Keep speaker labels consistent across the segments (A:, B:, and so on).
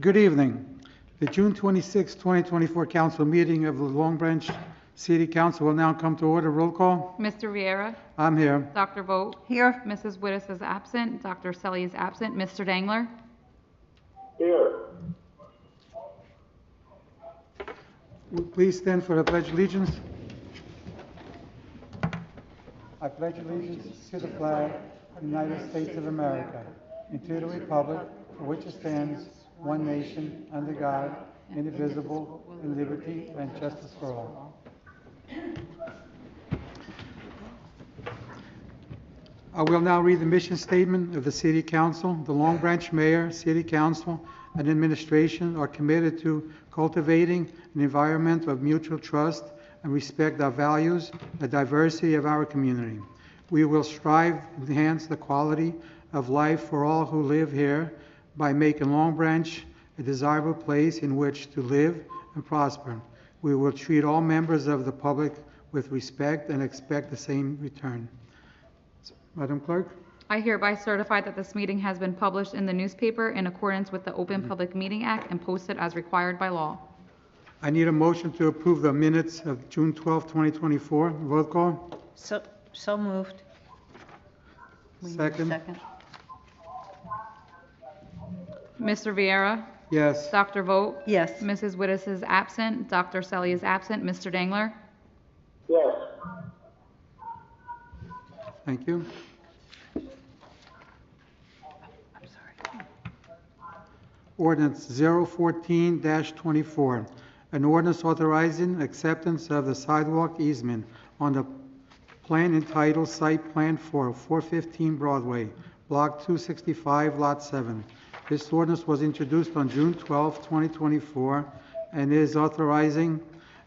A: Good evening. The June 26, 2024 council meeting of the Long Branch City Council will now come to order. Roll call.
B: Mr. Vieira.
A: I'm here.
B: Dr. Vogt.
C: Here.
B: Mrs. Wittes is absent. Dr. Selly is absent. Mr. Dangler.
D: Here.
A: Please stand for the Pledge of Allegiance. I pledge allegiance to the flag of the United States of America and to the republic for which it stands, one nation, under God, indivisible, with liberty and justice for all. I will now read the mission statement of the City Council. The Long Branch Mayor, City Council, and Administration are committed to cultivating an environment of mutual trust and respect our values, the diversity of our community. We will strive to enhance the quality of life for all who live here by making Long Branch a desirable place in which to live and prosper. We will treat all members of the public with respect and expect the same return. Madam Clerk?
B: I hereby certify that this meeting has been published in the newspaper in accordance with the Open Public Meeting Act and posted as required by law.
A: I need a motion to approve the minutes of June 12, 2024. Roll call.
C: So moved.
A: Second.
B: Mr. Vieira.
A: Yes.
B: Dr. Vogt.
C: Yes.
B: Mrs. Wittes is absent. Dr. Selly is absent. Mr. Dangler.
D: Yes.
A: Thank you. Ordinance 014-24, an ordinance authorizing acceptance of the sidewalk easement on the plan entitled Site Plan for 415 Broadway, Block 265, Lot 7. This ordinance was introduced on June 12, 2024, and is authorizing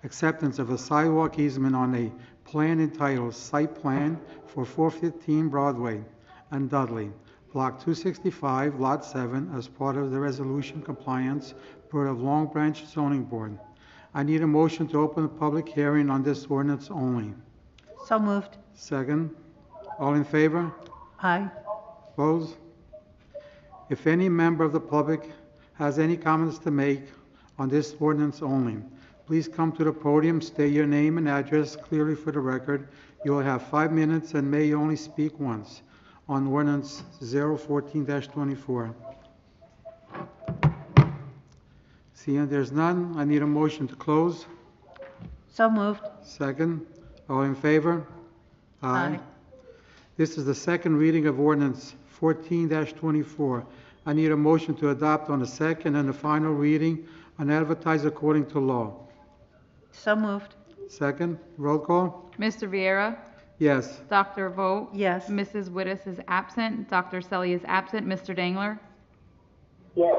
A: acceptance of a sidewalk easement on a plan entitled Site Plan for 415 Broadway and Dudley, Block 265, Lot 7, as part of the resolution compliance Board of Long Branch Zoning Board. I need a motion to open a public hearing on this ordinance only.
C: So moved.
A: Second. All in favor?
C: Aye.
A: Opposed? If any member of the public has any comments to make on this ordinance only, please come to the podium, state your name and address clearly for the record. You will have 5 minutes and may only speak once on ordinance 014-24. Seeing there's none, I need a motion to close.
C: So moved.
A: Second. All in favor?
C: Aye.
A: This is the second reading of ordinance 14-24. I need a motion to adopt on the second and the final reading and advertise according to law.
C: So moved.
A: Second. Roll call.
B: Mr. Vieira.
A: Yes.
B: Dr. Vogt.
C: Yes.
B: Mrs. Wittes is absent. Dr. Selly is absent. Mr. Dangler.
D: Yes.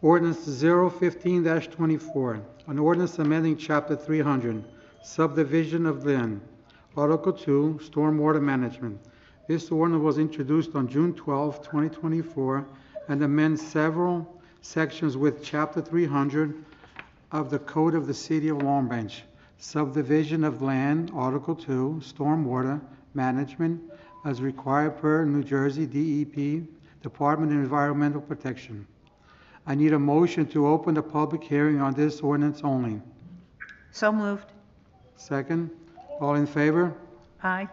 A: Ordinance 015-24, an ordinance amending Chapter 300, Subdivision of Land, Article 2, Stormwater Management. This ordinance was introduced on June 12, 2024, and amends several sections with Chapter 300 of the Code of the City of Long Branch, Subdivision of Land, Article 2, Stormwater Management, as required per New Jersey DEP, Department of Environmental Protection. I need a motion to open the public hearing on this ordinance only.
C: So moved.
A: Second. All in favor?
C: Aye.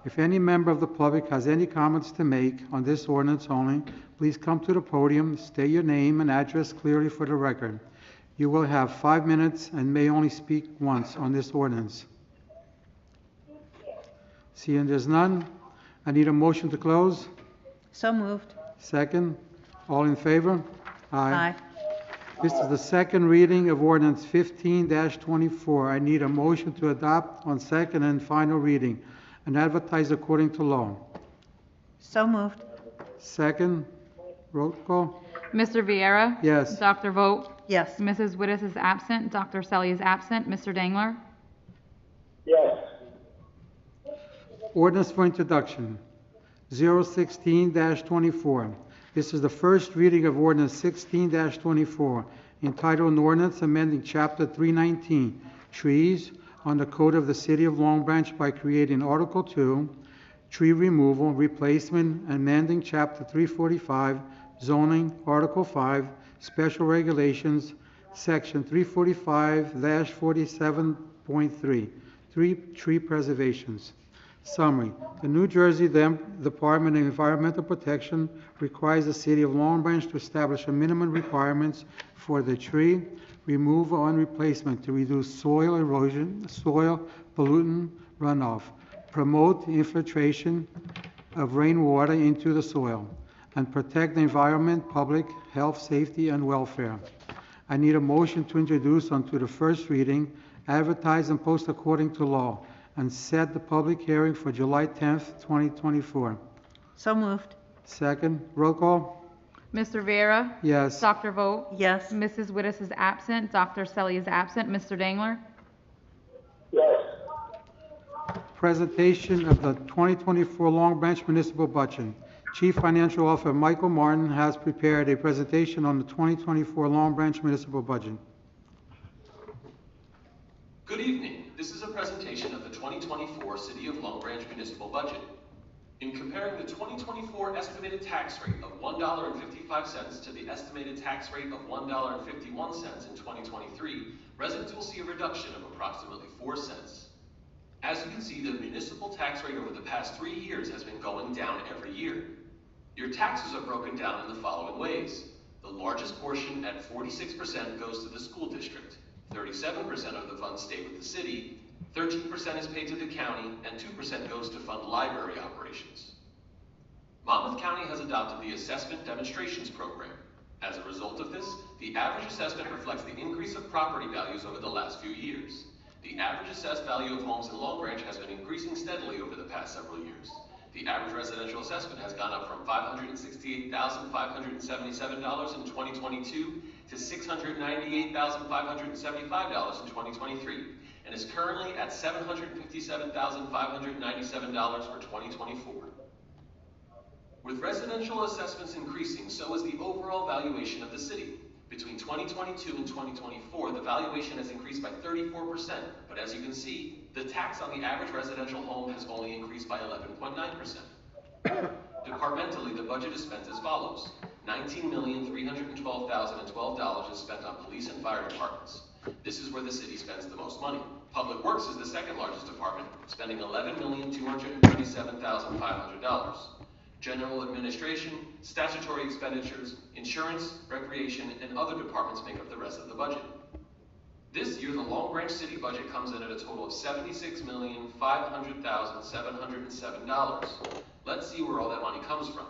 A: If any member of the public has any comments to make on this ordinance only, please come to the podium, state your name and address clearly for the record. You will have 5 minutes and may only speak once on this ordinance. Seeing there's none, I need a motion to close.
C: So moved.
A: Second. All in favor?
C: Aye.
A: This is the second reading of ordinance 15-24. I need a motion to adopt on second and final reading and advertise according to law.
C: So moved.
A: Second. Roll call.
B: Mr. Vieira.
A: Yes.
B: Dr. Vogt.
C: Yes.
B: Mrs. Wittes is absent. Dr. Selly is absent. Mr. Dangler.
D: Yes.
A: Ordinance for introduction. 016-24. This is the first reading of ordinance 16-24, entitled an ordinance amending Chapter 319, Trees, on the Code of the City of Long Branch by creating Article 2, tree removal, replacement, amending Chapter 345, zoning, Article 5, special regulations, Section 345-47.3, tree preservations. Summary. The New Jersey Department of Environmental Protection requires the city of Long Branch to establish a minimum requirements for the tree removal and replacement to reduce soil erosion, soil pollutant runoff, promote infiltration of rainwater into the soil, and protect the environment, public health, safety, and welfare. I need a motion to introduce onto the first reading, advertise and post according to law, and set the public hearing for July 10th, 2024.
C: So moved.
A: Second, roll call?
B: Mr. Viera?
A: Yes.
B: Dr. Vogt?
C: Yes.
B: Mrs. Wittes is absent. Dr. Selly is absent. Mr. Dangler?
D: Yes.
A: Presentation of the 2024 Long Branch Municipal Budget. Chief Financial Officer Michael Martin has prepared a presentation on the 2024 Long Branch Municipal Budget.
E: Good evening. This is a presentation of the 2024 City of Long Branch Municipal Budget. In comparing the 2024 estimated tax rate of $1.55 to the estimated tax rate of $1.51 in 2023, residents will see a reduction of approximately 4 cents. As you can see, the municipal tax rate over the past 3 years has been going down every year. Your taxes are broken down in the following ways. The largest portion at 46% goes to the school district. 37% of the funds stay with the city, 13% is paid to the county, and 2% goes to fund library operations. Monmouth County has adopted the Assessment Demonstrations Program. As a result of this, the average assessment reflects the increase of property values over the last few years. The average assessed value of homes in Long Branch has been increasing steadily over the past several years. The average residential assessment has gone up from $568,577 in 2022 to $698,575 in 2023, and is currently at $757,597 for 2024. With residential assessments increasing, so is the overall valuation of the city. Between 2022 and 2024, the valuation has increased by 34%, but as you can see, the tax on the average residential home has only increased by 11.9%. Departmentally, the budget is spent as follows. $19,312,012 is spent on police and fire departments. This is where the city spends the most money. Public Works is the second largest department, spending $11,237,500. General administration, statutory expenditures, insurance, recreation, and other departments make up the rest of the budget. This year, the Long Branch City budget comes in at a total of $76,500,707. Let's see where all that money comes from.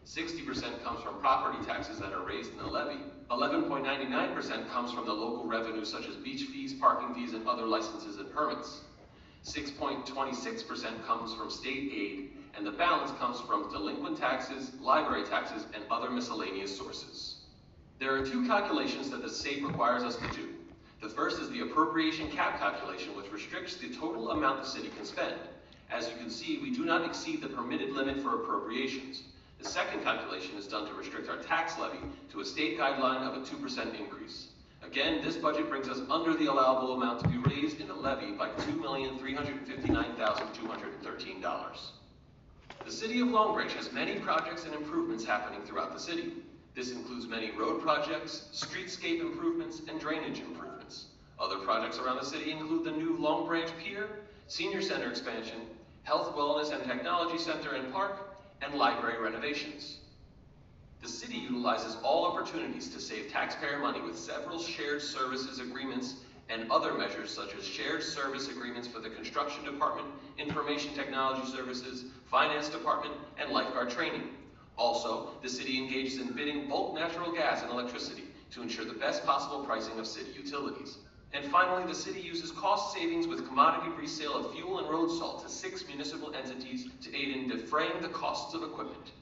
E: 60% comes from property taxes that are raised in the levy. 11.99% comes from the local revenue such as beach fees, parking fees, and other licenses and permits. 6.26% comes from state aid, and the balance comes from delinquent taxes, library taxes, and other miscellaneous sources. There are 2 calculations that the state requires us to do. The first is the appropriation cap calculation, which restricts the total amount the city can spend. As you can see, we do not exceed the permitted limit for appropriations. The second calculation is done to restrict our tax levy to a state guideline of a 2% increase. Again, this budget brings us under the allowable amount to be raised in the levy by $2,359,213. The City of Long Branch has many projects and improvements happening throughout the city. This includes many road projects, streetscape improvements, and drainage improvements. Other projects around the city include the new Long Branch Pier, Senior Center expansion, Health, Wellness, and Technology Center and Park, and library renovations. The city utilizes all opportunities to save taxpayer money with several shared services agreements and other measures such as shared service agreements for the construction department, information technology services, finance department, and lifeguard training. Also, the city engages in bidding bulk natural gas and electricity to ensure the best possible pricing of city utilities. And finally, the city uses cost savings with commodity resale of fuel and road salt to 6 municipal entities to aid in defraying the costs of equipment.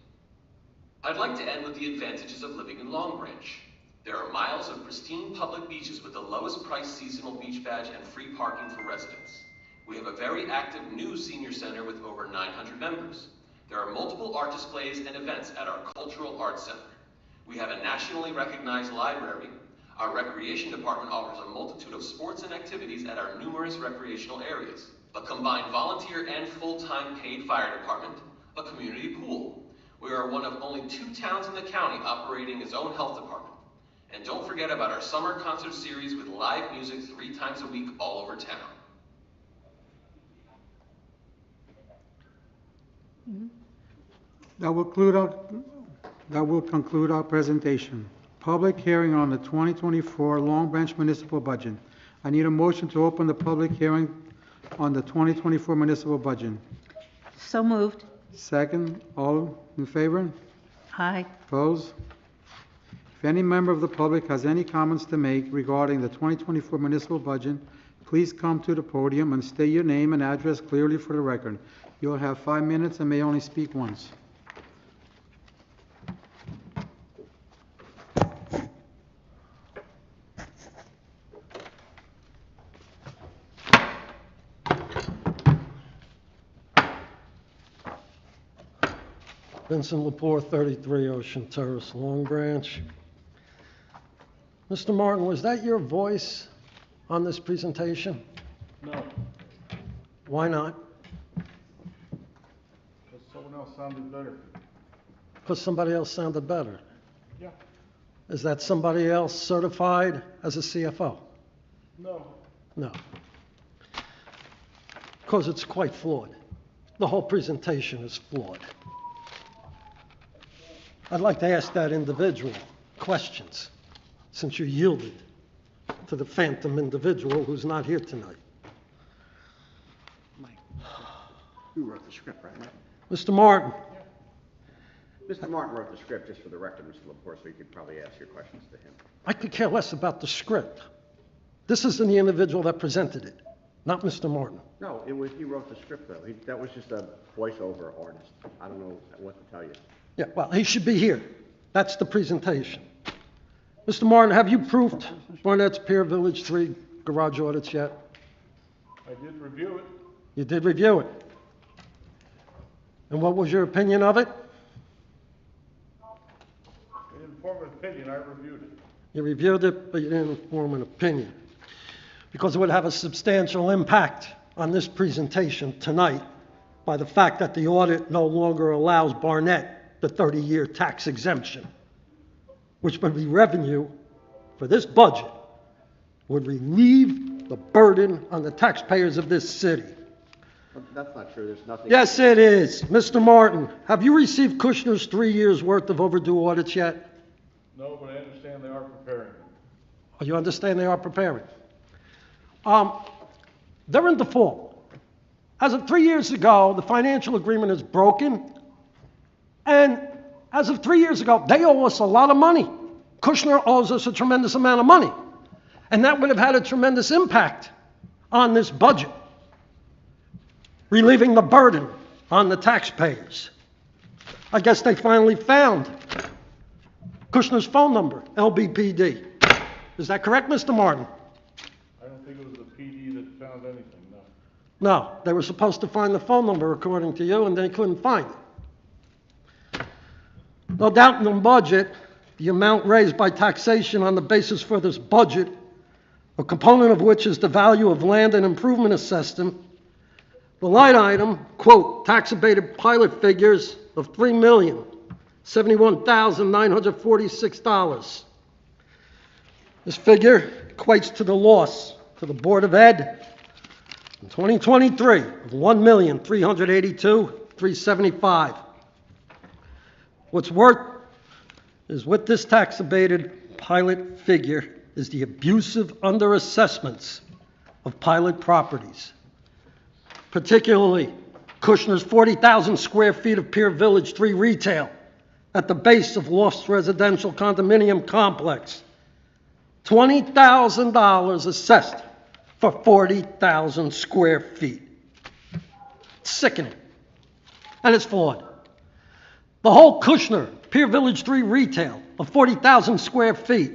E: I'd like to end with the advantages of living in Long Branch. There are miles of pristine public beaches with the lowest price seasonal beach badge and free parking for residents. We have a very active new senior center with over 900 members. There are multiple art displays and events at our Cultural Arts Center. We have a nationally recognized library. Our recreation department offers a multitude of sports and activities at our numerous recreational areas. a combined volunteer and full-time paid fire department, a community pool. We are one of only 2 towns in the county operating its own health department. And don't forget about our summer concert series with live music 3 times a week all over town.
A: That will conclude our presentation. Public hearing on the 2024 Long Branch Municipal Budget. I need a motion to open the public hearing on the 2024 municipal budget.
C: So moved.
A: Second, all in favor?
C: Aye.
A: Opposed? If any member of the public has any comments to make regarding the 2024 municipal budget, please come to the podium and state your name and address clearly for the record. You'll have 5 minutes and may only speak once.
F: Vincent Lepore, 33 Ocean Terrace, Long Branch. Mr. Martin, was that your voice on this presentation?
G: No,
F: Why not?
G: because someone else sounded better.
F: Because somebody else sounded better.
G: Yeah.
F: Is that somebody else certified as a CFO?
G: No.
F: No. Because it's quite flawed. The whole presentation is flawed. I'd like to ask that individual questions, since you yielded to the phantom individual who's not here tonight.
H: Mike, you wrote the script, right, Mike?
F: Mr. Martin,
H: Mr. Martin wrote the script, just for the record, Mr. Lepore, so you could probably ask your questions to him.
F: I could care less about the script. This isn't the individual that presented it, not Mr. Martin.
H: No, he wrote the script, though. That was just a voiceover artist. I don't know what to tell you.
F: Yeah, well, he should be here. That's the presentation. Mr. Martin, have you proved Barnett's Pier Village 3 garage audits yet?
G: I did review it.
F: You did review it. And what was your opinion of it?
G: I didn't form an opinion, I reviewed it.
F: You reviewed it, but you didn't form an opinion. Because it would have a substantial impact on this presentation tonight by the fact that the audit no longer allows Barnett the 30-year tax exemption, which would be revenue for this budget, would relieve the burden on the taxpayers of this city.
H: But that's not true. There's nothing.
F: Yes, it is. Mr. Martin, have you received Kushner's 3 years' worth of overdue audits yet?
G: No, but I understand they are preparing.
F: Oh, you understand they are preparing? They're in default. As of 3 years ago, the financial agreement is broken. And as of 3 years ago, they owe us a lot of money. Kushner owes us a tremendous amount of money. And that would have had a tremendous impact on this budget, relieving the burden on the taxpayers. I guess they finally found Kushner's phone number, LBPD. Is that correct, Mr. Martin?
G: I don't think it was the PD that found anything, no.
F: No, they were supposed to find the phone number according to you, and they couldn't find it. No doubt in the budget, the amount raised by taxation on the basis for this budget, a component of which is the value of land and improvement assessment, the line item, quote, tax abated pilot figures of $3,071,946. This figure equates to the loss to the Board of Ed in 2023 of $1,382,375. What's worth is with this tax abated pilot figure is the abusive underassessments of pilot properties, particularly Kushner's 40,000 square feet of Pier Village 3 retail at the base of Loft's residential condominium complex. $20,000 assessed for 40,000 square feet. It's sickening. And it's flawed. The whole Kushner Pier Village 3 retail of 40,000 square feet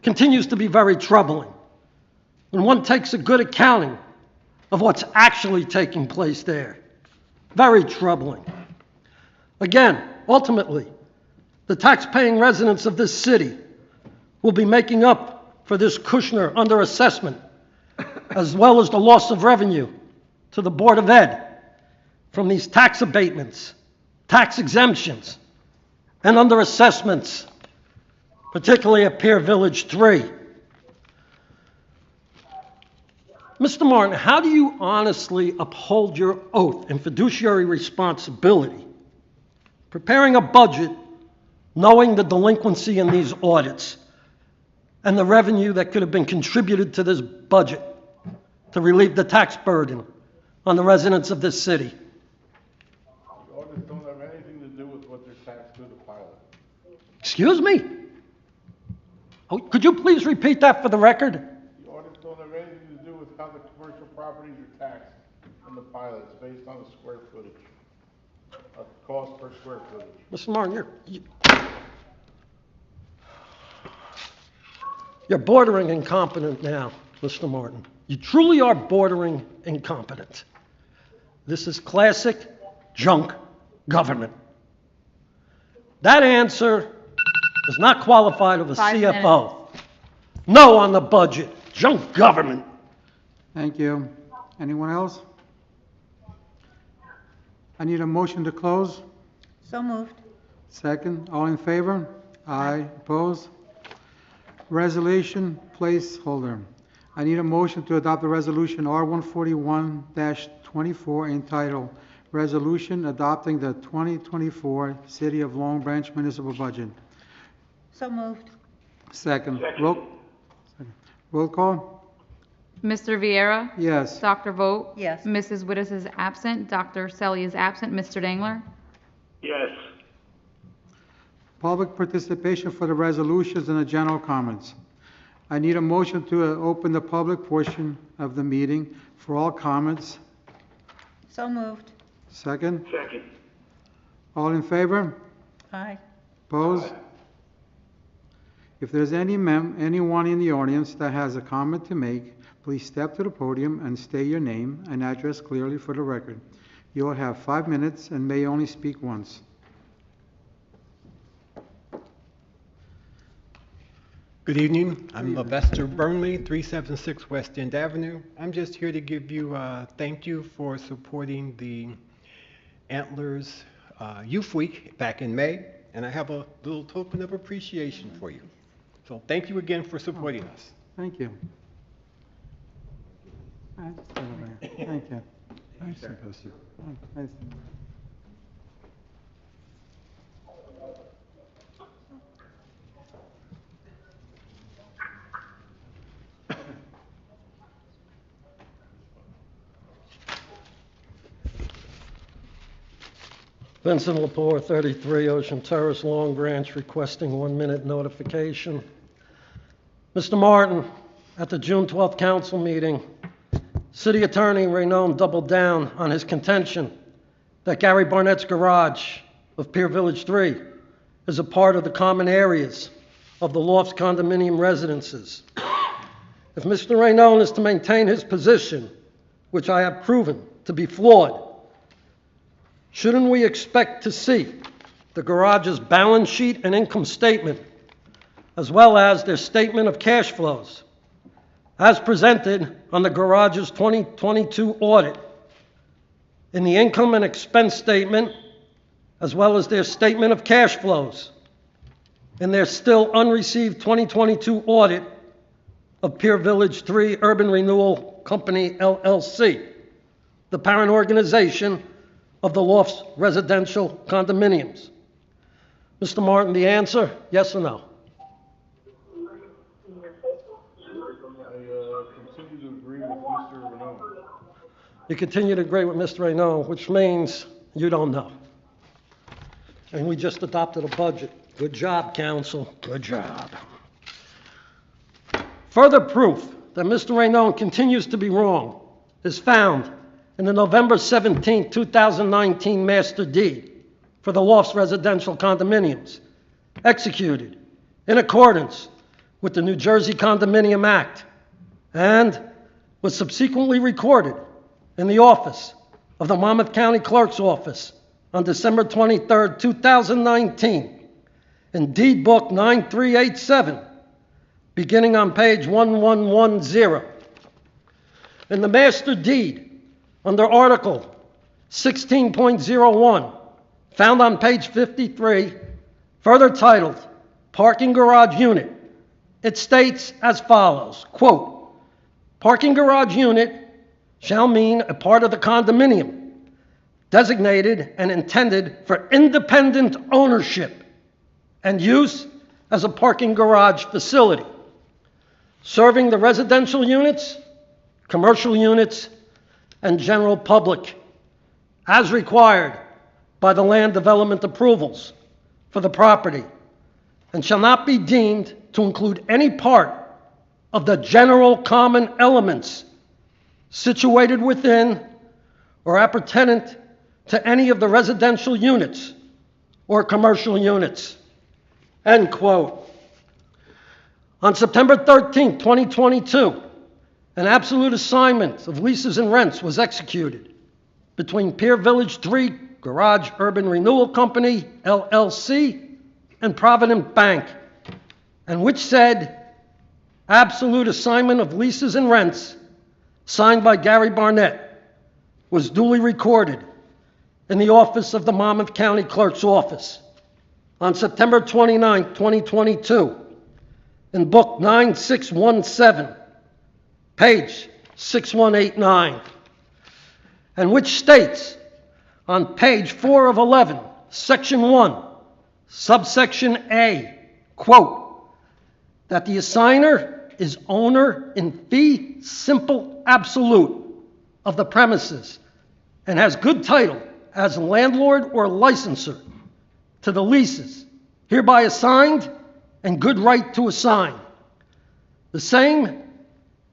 F: continues to be very troubling when one takes a good accounting of what's actually taking place there. Very troubling. Again, ultimately, the tax-paying residents of this city will be making up for this Kushner underassessment, as well as the loss of revenue to the Board of Ed from these tax abatements, tax exemptions, and under assessments, particularly at Pier Village 3. Mr. Martin, how do you honestly uphold your oath and fiduciary responsibility preparing a budget knowing the delinquency in these audits and the revenue that could have been contributed to this budget to relieve the tax burden on the residents of this city?
G: The audits don't have anything to do with what they're taxed to the pilot.
F: Excuse me? Oh, could you please repeat that for the record?
G: The audits don't have anything to do with how the commercial properties are taxed in the pilot. It's based on the square footage, cost per square footage.
F: Mr. Martin, you're bordering incompetent now, Mr. Martin. You truly are bordering incompetent. This is classic junk government. That answer is not qualified of a
B: 5
F: CFO. No on the budget. Junk government.
A: Thank you. Anyone else? I need a motion to close.
C: So moved.
A: Second, all in favor? Aye. Opposed? Resolution placeholder. I need a motion to adopt the resolution R-141-24 entitled Resolution Adopting the 2024 City of Long Branch Municipal Budget.
C: So moved.
A: Second.
D: Second.
A: Roll call?
B: Mr. Viera?
A: Yes.
B: Dr. Vogt?
C: Yes.
B: Mrs. Wittes is absent. Dr. Selly is absent. Mr. Dangler?
D: Yes.
A: Public participation for the resolutions and the general comments. I need a motion to open the public portion of the meeting for all comments.
C: So moved.
A: Second.
D: Second.
A: All in favor?
C: Aye.
A: Opposed? If there's anyone in the audience that has a comment to make, please step to the podium and state your name and address clearly for the record. You will have 5 minutes and may only speak once.
I: Good evening. I'm Lester Burnley, 376 West End Avenue. I'm just here to give you a thank you for supporting the Antlers Youth Week back in May, and I have a little token of appreciation for you. So thank you again for supporting us.
A: Thank you. Thank you. Nice to meet you. Nice.
F: Vincent Lepore, 33 Ocean Terrace, Long Branch, requesting 1-minute notification. Mr. Martin, at the June 12th council meeting, City Attorney Raynon doubled down on his contention that Gary Barnett's garage of Pier Village 3 is a part of the common areas of the Lofts condominium residences. If Mr. Raynon is to maintain his position, which I have proven to be flawed, shouldn't we expect to see the garage's balance sheet and income statement, as well as their statement of cash flows, as presented on the garage's 2022 audit, in the income and expense statement, as well as their statement of cash flows, in their still unreceived 2022 audit of Pier Village 3 Urban Renewal Company, LLC, the parent organization of the Lofts residential condominiums? Mr. Martin, the answer, yes or no?
G: Continue to agree with Mr. Renaud.
F: You continue to agree with Mr. Raynon, which means you don't know. And we just adopted a budget. Good job, council. Good job. Further proof that Mr. Raynon continues to be wrong is found in the November 17, 2019 master deed for the Lofts residential condominiums, executed in accordance with the New Jersey Condominium Act, and was subsequently recorded in the office of the Monmouth County Clerk's Office on December 23, 2019, in Deed Book 9387, beginning on page 1110. In the master deed, under Article 16.01, found on page 53, further titled Parking Garage Unit, it states as follows, quote, "Parking garage unit shall mean a part of the condominium designated and intended for independent ownership and use as a parking garage facility, serving the residential units, commercial units, and general public, as required by the land development approvals for the property, and shall not be deemed to include any part of the general common elements situated within or appertinent to any of the residential units or commercial units." End quote. On September 13, 2022, an absolute assignment of leases and rents was executed between Pier Village 3 Garage Urban Renewal Company, LLC, and Provident Bank, and which said absolute assignment of leases and rents, signed by Gary Barnett, was duly recorded in the office of the Monmouth County Clerk's Office on September 29, 2022, in Book 9617, page 6189, and which states on page 4 of 11, Section 1, subsection A, quote, "that the assigner is owner in fee simple absolute of the premises and has good title as landlord or licenser to the leases hereby assigned and good right to assign the same,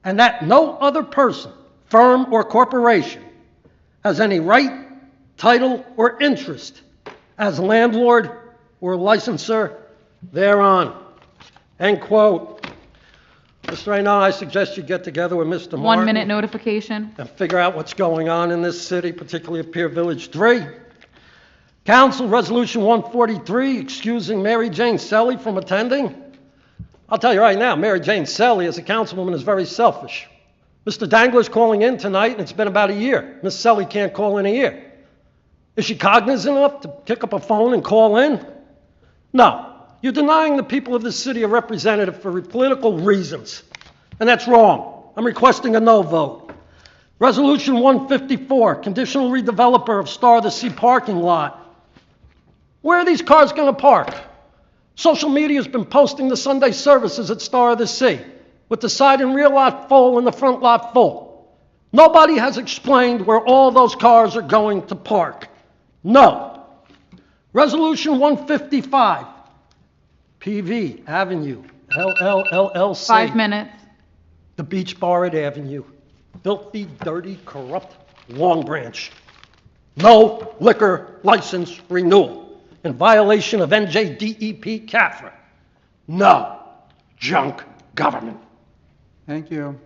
F: and that no other person, firm, or corporation has any right, title, or interest as landlord or licenser thereon." End quote. Mr. Raynon, I suggest you get together with Mr. Martin.
B: 1 minute notification.
F: And figure out what's going on in this city, particularly at Pier Village 3. Council Resolution 143, excusing Mary Jane Selly from attending. I'll tell you right now, Mary Jane Selly as a councilwoman is very selfish. Mr. Dangler's calling in tonight, and it's been about a year. Miss Selly can't call in a year. Is she cognizant enough to pick up a phone and call in? No. You're denying the people of this city a representative for political reasons, and that's wrong. I'm requesting a no vote. Resolution 154, conditional redeveloper of Star of the Sea parking lot. Where are these cars going to park? Social media has been posting the Sunday services at Star of the Sea, with the side and rear lot full and the front lot full. Nobody has explained where all those cars are going to park. No. Resolution 155, PV Avenue, LLC.
B: 5 minutes.
F: The Beach Bar at Avenue. Filthy, dirty, corrupt Long Branch. No liquor license renewal in violation of NJDEP CAFRA. No junk government.
A: Thank you.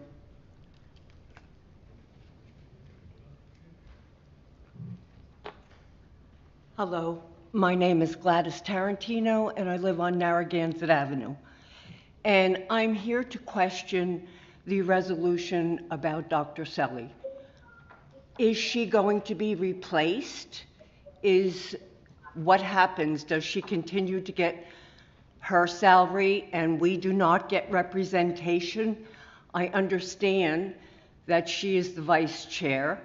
J: Hello, my name is Gladys Tarantino, and I live on Narragansett Avenue. And I'm here to question the resolution about Dr. Selly. Is she going to be replaced? What happens? Does she continue to get her salary and we do not get representation? I understand that she is the vice chair.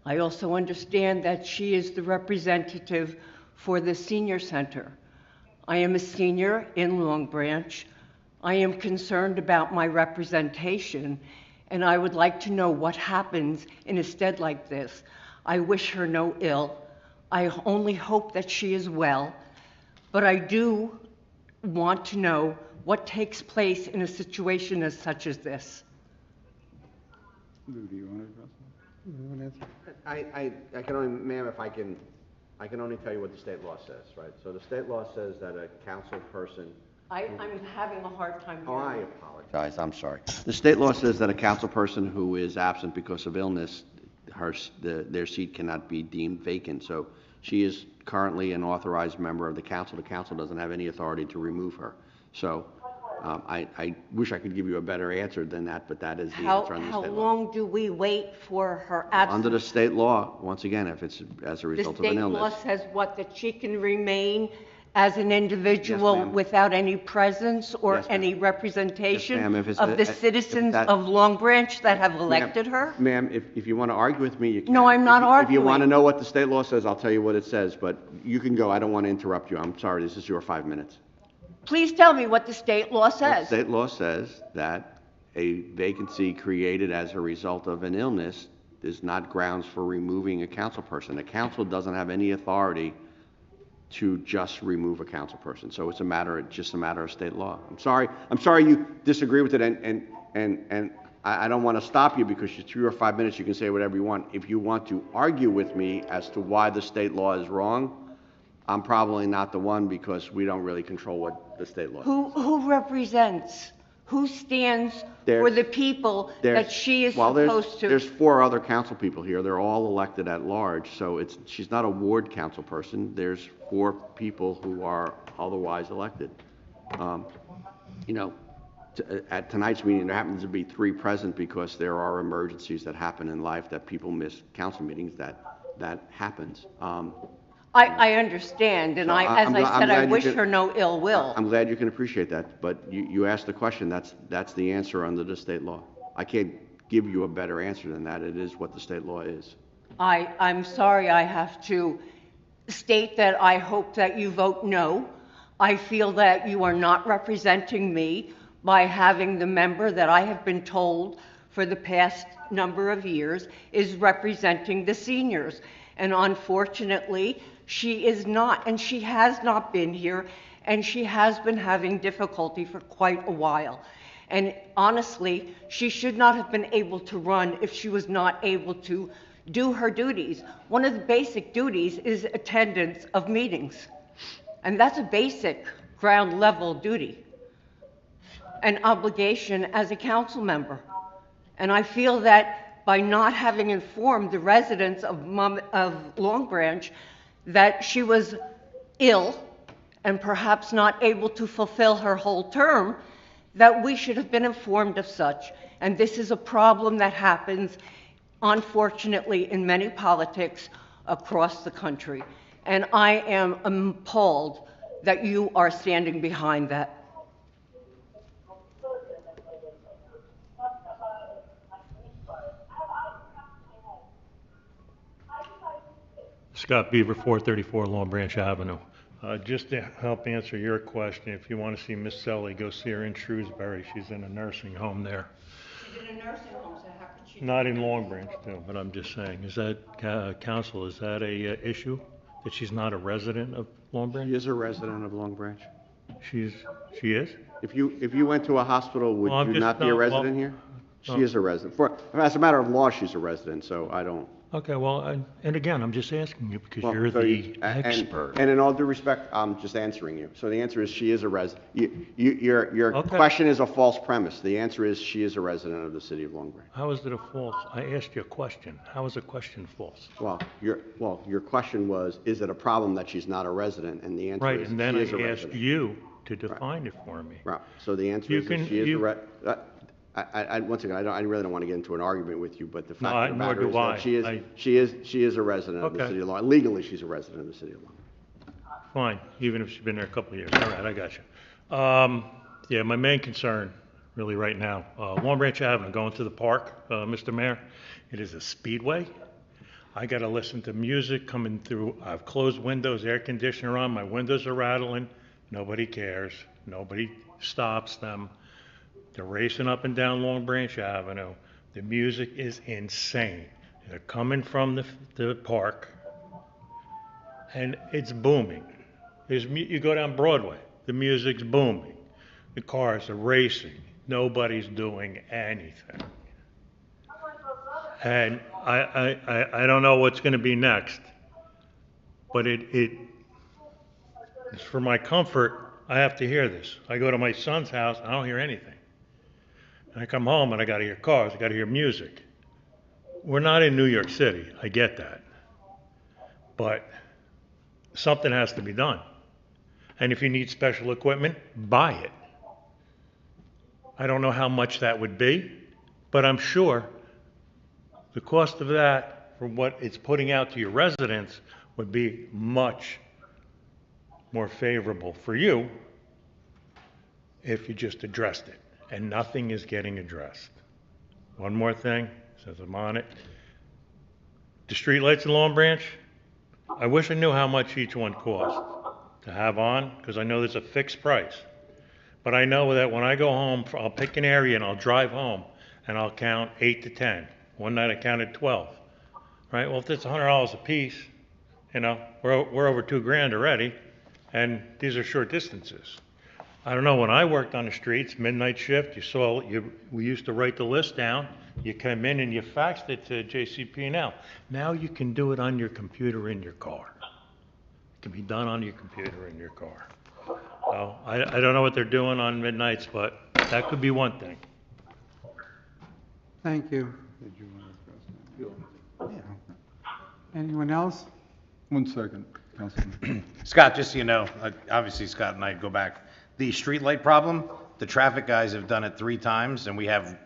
J: I also understand that she is the representative for the senior center. I am a senior in Long Branch. I am concerned about my representation, and I would like to know what happens in a stead like this. I wish her no ill. I only hope that she is well, but I do want to know what takes place in a situation as such as this.
A: Do you want to address that? You want to answer?
H: I can only, ma'am, if I can only tell you what the state law says, right? So the state law says that a council person.
J: I'm having a hard time
H: Oh, I
J: hearing.
H: apologize, I'm sorry. The state law says that a council person who is absent because of illness, their seat cannot be deemed vacant. So she is currently an authorized member of the council. The council doesn't have any authority to remove her. So I wish I could give you a better answer than that, but that is the
J: How,
H: answer under the
J: how
H: state law.
J: long do we wait for her absence?
H: Under the state law, once again, if it's as a result of an
J: The state law
H: illness.
J: says what, that she can remain as an individual
H: ma'am.
J: without any presence or
H: Yes, ma'am.
J: any
H: Yes, ma'am.
J: representation
H: If it's-
J: of the
H: if
J: citizens
H: that-
J: of Long Branch that have
H: Ma'am,
J: elected her?
H: Ma'am, if you want to argue with me, you can.
J: No, I'm not
H: If you want to
J: arguing.
H: know what the state law says, I'll tell you what it says, but you can go. I don't want to interrupt you. I'm sorry, this is your 5 minutes.
J: Please tell me what the state law
H: The
J: says.
H: state law says that a vacancy created as a result of an illness is not grounds for removing a council person. The council doesn't have any authority to just remove a council person. So it's just a matter of state law. I'm sorry you disagree with it, and I don't want to stop you because it's 3 or 5 minutes, you can say whatever you want. If you want to argue with me as to why the state law is wrong, I'm probably not the one because we don't really control what the state law says.
J: Who represents, who stands for the people that she is supposed to?
H: There's 4 other council people here. They're all elected at large, so she's not a ward council person. There's 4 people who are otherwise elected. At tonight's meeting, there happens to be 3 present because there are emergencies that happen in life that people miss council meetings. That happens.
J: I understand, and
H: So
J: as
H: I'm
J: I said, I
H: glad you
J: wish
H: could-
J: her no ill will.
H: I'm glad you can appreciate that, but you asked the question. That's the answer under the state law. I can't give you a better answer than that. It is what the state law is.
J: I'm sorry I have to state that I hope that you vote no. I feel that you are not representing me by having the member that I have been told for the past number of years is representing the seniors. And unfortunately, she is not, and she has not been here, and she has been having difficulty for quite a while. And honestly, she should not have been able to run if she was not able to do her duties. One of the basic duties is attendance of meetings. And that's a basic ground level duty, an obligation as a council member. And I feel that by not having informed the residents of Long Branch that she was ill and perhaps not able to fulfill her whole term, that we should have been informed of such. And this is a problem that happens, unfortunately, in many politics across the country. And I am appalled that you are standing behind that.
K: Scott Beaver, 434 Long Branch Avenue. Just to help answer your question, if you want to see Miss Selly, go see her in Shrewsbury. She's in a nursing home there.
J: She's in a nursing home, so how could she?
K: Not in Long Branch, too, but I'm just saying, is that, council, is that a issue? That she's not a resident of Long Branch?
H: She is a resident of Long Branch.
K: She is?
H: If you went to a hospital, would
K: Well, I'm
H: you
K: just
H: not be a
K: not-
H: resident
K: well,
H: here? She
K: no.
H: is a resident. As a matter of law, she's a resident, so I don't.
K: Okay, well, and again, I'm just asking you because
H: Well,
K: you're
H: so
K: the
H: and-
K: expert.
H: And in all due respect, I'm just answering you. So the answer is she is a resident. Your
K: Okay.
H: question is a false premise. The answer is she is a resident of the city of Long Branch.
K: How is it a false? I asked you a question. How is a question false?
H: Well, your question was, is it a problem that she's not a resident? And the answer
K: Right,
H: is
K: and then
H: she
K: I
H: is a
K: asked
H: resident.
K: you to define it for me.
H: Right. So the answer
K: You
H: is that
K: can-
H: she is a
K: you-
H: once again, I really don't want to get into an argument with you, but the
K: No,
H: fact of the
K: nor
H: matter
K: do
H: is
K: I.
H: that she is a resident of the
K: Okay.
H: city of Long. Legally, she's a resident of the city of Long.
K: Fine, even if she's been there a couple of years. All right, I got you. Yeah, my main concern, really right now, Long Branch Avenue, going to the park, Mr. Mayor, it is a speedway. I got to listen to music coming through. I've closed windows, air conditioner on, my windows are rattling. Nobody cares. Nobody stops them. They're racing up and down Long Branch Avenue. The music is insane. They're coming from the park, and it's booming. You go down Broadway, the music's booming. The cars are racing. Nobody's doing anything. And I don't know what's going to be next, but it's for my comfort. I have to hear this. I go to my son's house, I don't hear anything. And I come home and I got to hear cars, I got to hear music. We're not in New York City, I get that. But something has to be done. And if you need special equipment, buy it. I don't know how much that would be, but I'm sure the cost of that for what it's putting out to your residents would be much more favorable for you if you just addressed it, and nothing is getting addressed. One more thing, since I'm on it. The streetlights in Long Branch, I wish I knew how much each one cost to have on, because I know there's a fixed price. But I know that when I go home, I'll pick an area and I'll drive home and I'll count 8 to 10. One night I counted 12. Right? Well, if it's $100 a piece, you know, we're over $2,000 already, and these are short distances. I don't know, when I worked on the streets, midnight shift, we used to write the list down, you come in and you faxed it to JCP&L. Now you can do it on your computer in your car. It can be done on your computer in your car. So I don't know what they're doing on midnights, but that could be one thing.
A: Thank you.
G: Did you want to address that?
A: Yeah. Anyone else?
L: 1 second, Councilman.
M: Scott, just so you know, obviously Scott and I go back. The streetlight problem, the traffic guys have done it 3 times, and we have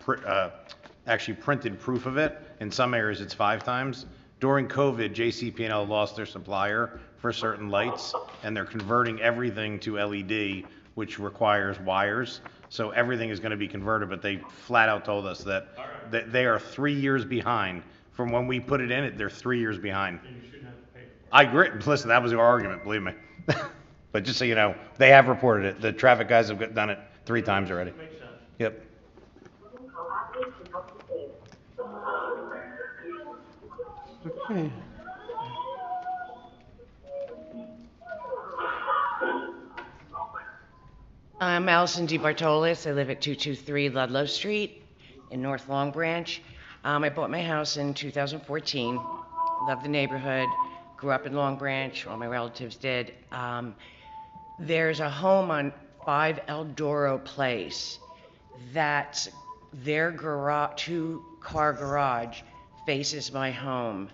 M: actually printed proof of it. In some areas, it's 5 times. During COVID, JCP&L lost their supplier for certain lights, and they're converting everything to LED, which requires wires. So everything is going to be converted, but they flat out told us that they are 3 years behind. From when we put it in, they're 3 years behind. I agree. Listen, that was our argument, believe me. But just so you know, they have reported it. The traffic guys have done it 3 times already.
K: Makes sense.
M: Yep.
A: Okay.
N: I'm Allison DeBartolis. I live at 223 Ludlow Street in North Long Branch. I bought my house in 2014. Love the neighborhood. Grew up in Long Branch. All my relatives did. There's a home on 5 Eldoro Place that their garage, 2-car garage, faces my home.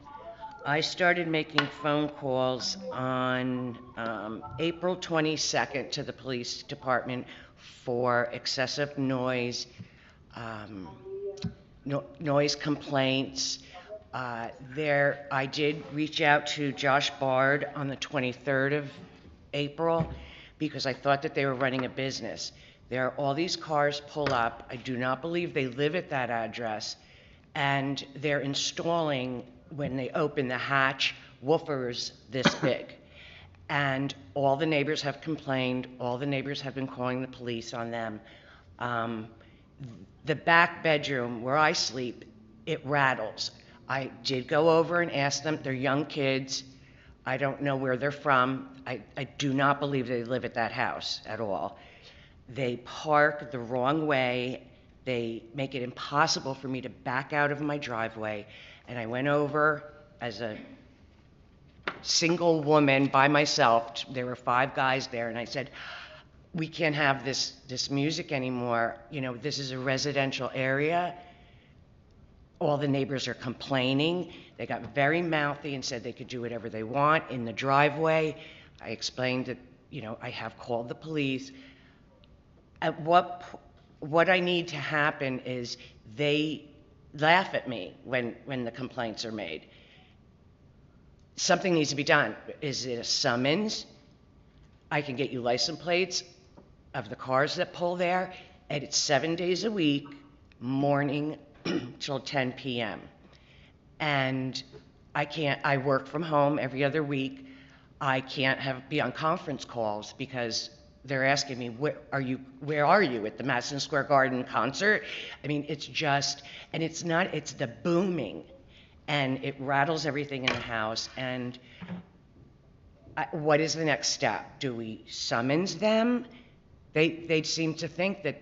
N: I started making phone calls on April 22nd to the police department for excessive noise, noise complaints. I did reach out to Josh Bard on the 23rd of April because I thought that they were running a business. There are all these cars pull up. I do not believe they live at that address, and they're installing, when they open the hatch, woofers this big. And all the neighbors have complained. All the neighbors have been calling the police on them. The back bedroom where I sleep, it rattles. I did go over and ask them. They're young kids. I don't know where they're from. I do not believe they live at that house at all. They park the wrong way. They make it impossible for me to back out of my driveway. And I went over as a single woman by myself. There were 5 guys there, and I said, we can't have this music anymore. You know, this is a residential area. All the neighbors are complaining. They got very mouthy and said they could do whatever they want in the driveway. I explained that, you know, I have called the police. At what I need to happen is they laugh at me when the complaints are made. Something needs to be done. Is it a summons? I can get you license plates of the cars that pull there, and it's 7 days a week, morning till 10 p.m. And I work from home every other week. I can't be on conference calls because they're asking me, where are you at the Madison Square Garden concert? I mean, it's just, and it's the booming, and it rattles everything in the house. And what is the next step? Do we summons them? They seem to think that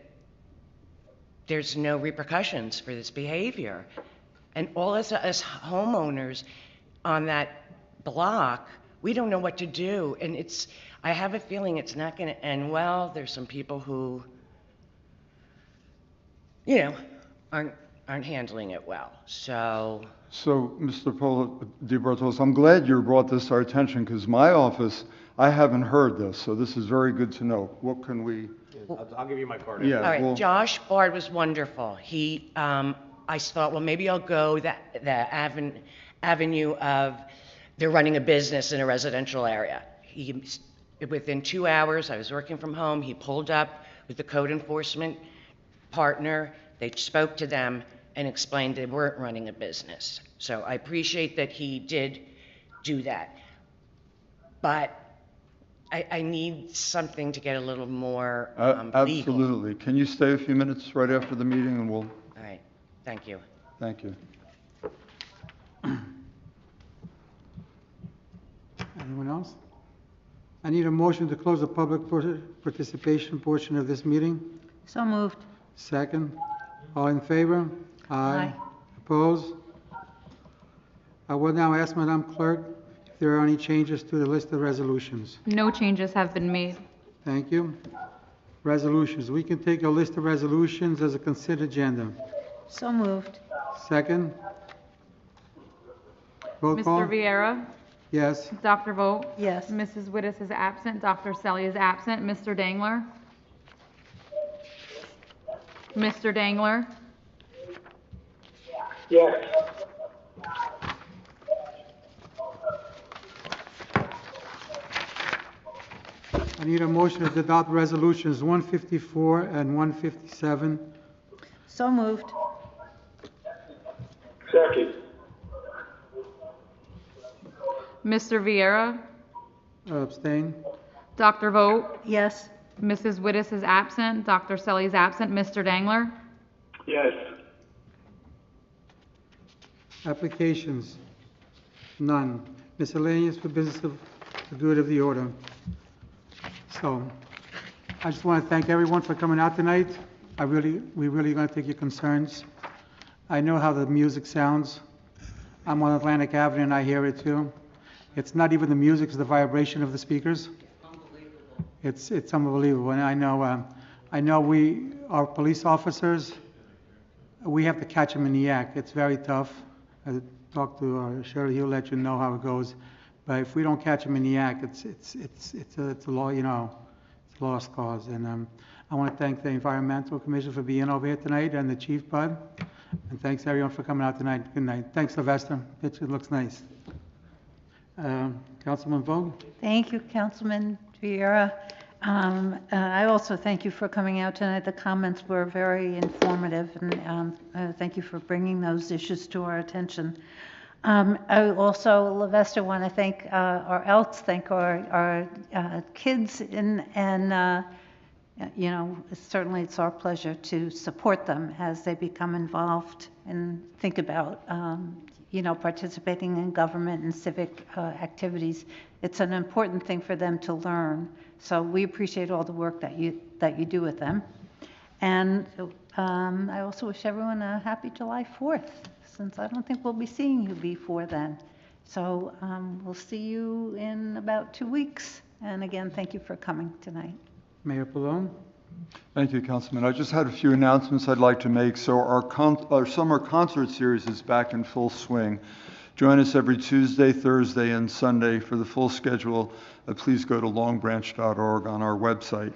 N: there's no repercussions for this behavior. And all us homeowners on that block, we don't know what to do. And I have a feeling it's not going to end well. There's some people who, you know, aren't handling it well. So,
L: Mr. DeBartolos, I'm glad you brought this to our attention because my office, I haven't heard this, so this is very good to know. What can we,
M: I'll give you my card.
L: yeah,
N: All right,
L: well,
N: Josh Bard was wonderful. I thought, well, maybe I'll go the avenue of, they're running a business in a residential area. Within 2 hours, I was working from home, he pulled up with the code enforcement partner, they spoke to them and explained they weren't running a business. So I appreciate that he did do that. But I need something to get a little more legal.
L: absolutely. Can you stay a few minutes right after the meeting, and we'll,
N: All right, thank you.
L: thank you.
A: Anyone else? I need a motion to close the public participation portion of this meeting.
C: So moved.
A: Second. All in favor?
C: Aye.
A: Opposed? I will now ask Madam Clerk if there are any changes to the list of resolutions.
B: No changes have been made.
A: Thank you. Resolutions. We can take a list of resolutions as a consent agenda.
C: So moved.
A: Second. Roll call.
B: Mr. Viera?
A: Yes.
B: Dr. Vogt?
C: Yes.
B: Mrs. Wittes is absent. Dr. Selly is absent. Mr. Dangler? Mr. Dangler?
D: Yes.
A: I need a motion to adopt resolutions 154 and 157.
C: So moved.
D: Second.
B: Mr. Viera?
A: Abstain.
B: Dr. Vogt?
C: Yes.
B: Mrs. Wittes is absent. Dr. Selly is absent. Mr. Dangler?
D: Yes.
A: Applications? None. Miscellaneous for business of the good of the order. So, I just want to thank everyone for coming out tonight. We really going to take your concerns. I know how the music sounds. I'm on Atlantic Avenue and I hear it too. It's not even the music, it's the vibration of the speakers. It's unbelievable. And I know our police officers, we have to catch them in the act. It's very tough. I talked to Shirley, he'll let you know how it goes. But if we don't catch them in the act, it's a law, it's a lost cause. And I want to thank the Environmental Commission for being over here tonight and the Chief Bud. And thanks everyone for coming out tonight. Good night. Thanks, Sylvester. It looks nice. Councilman Vogt?
C: Thank you, Councilman Vieira. I also thank you for coming out tonight. The comments were very informative, and thank you for bringing those issues to our attention. I also, Sylvester, want to thank our kids, and certainly it's our pleasure to support them as they become involved and think about participating in government and civic activities. It's an important thing for them to learn. So we appreciate all the work that you do with them. And I also wish everyone a happy July 4th, since I don't think we'll be seeing you before then. So we'll see you in about 2 weeks. And again, thank you for coming tonight.
A: Mayor Pallone?
L: Thank you, Councilman. I just had a few announcements I'd like to make. So our summer concert series is back in full swing. Join us every Tuesday, Thursday, and Sunday. For the full schedule, please go to longbranch.org on our website.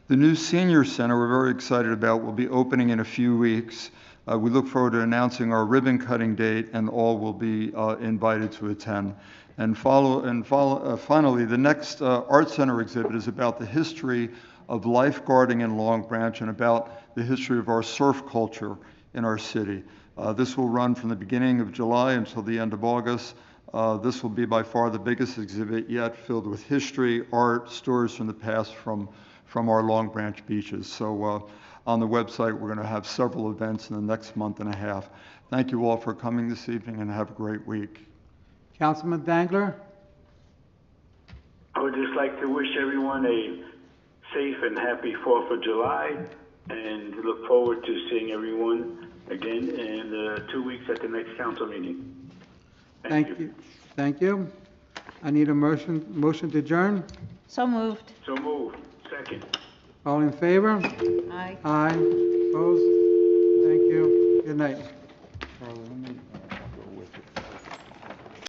L: The new senior center we're very excited about will be opening in a few weeks. We look forward to announcing our ribbon cutting date, and all will be invited to attend. And finally, the next Art Center exhibit is about the history of lifeguarding in Long Branch and about the history of our surf culture in our city. This will run from the beginning of July until the end of August. This will be by far the biggest exhibit yet, filled with history, art, stories from the past from our Long Branch beaches. So on the website, we're going to have several events in the next month and a half. Thank you all for coming this evening, and have a great week.
A: Councilman Dangler?
D: I would just like to wish everyone a safe and happy 4th of July, and look forward to seeing everyone again in 2 weeks at the next council meeting. Thank you.
A: Thank you. I need a motion to adjourn.
C: So moved.
D: So moved. Second.
A: All in favor?
C: Aye.
A: Aye. Opposed? Thank you. Good night.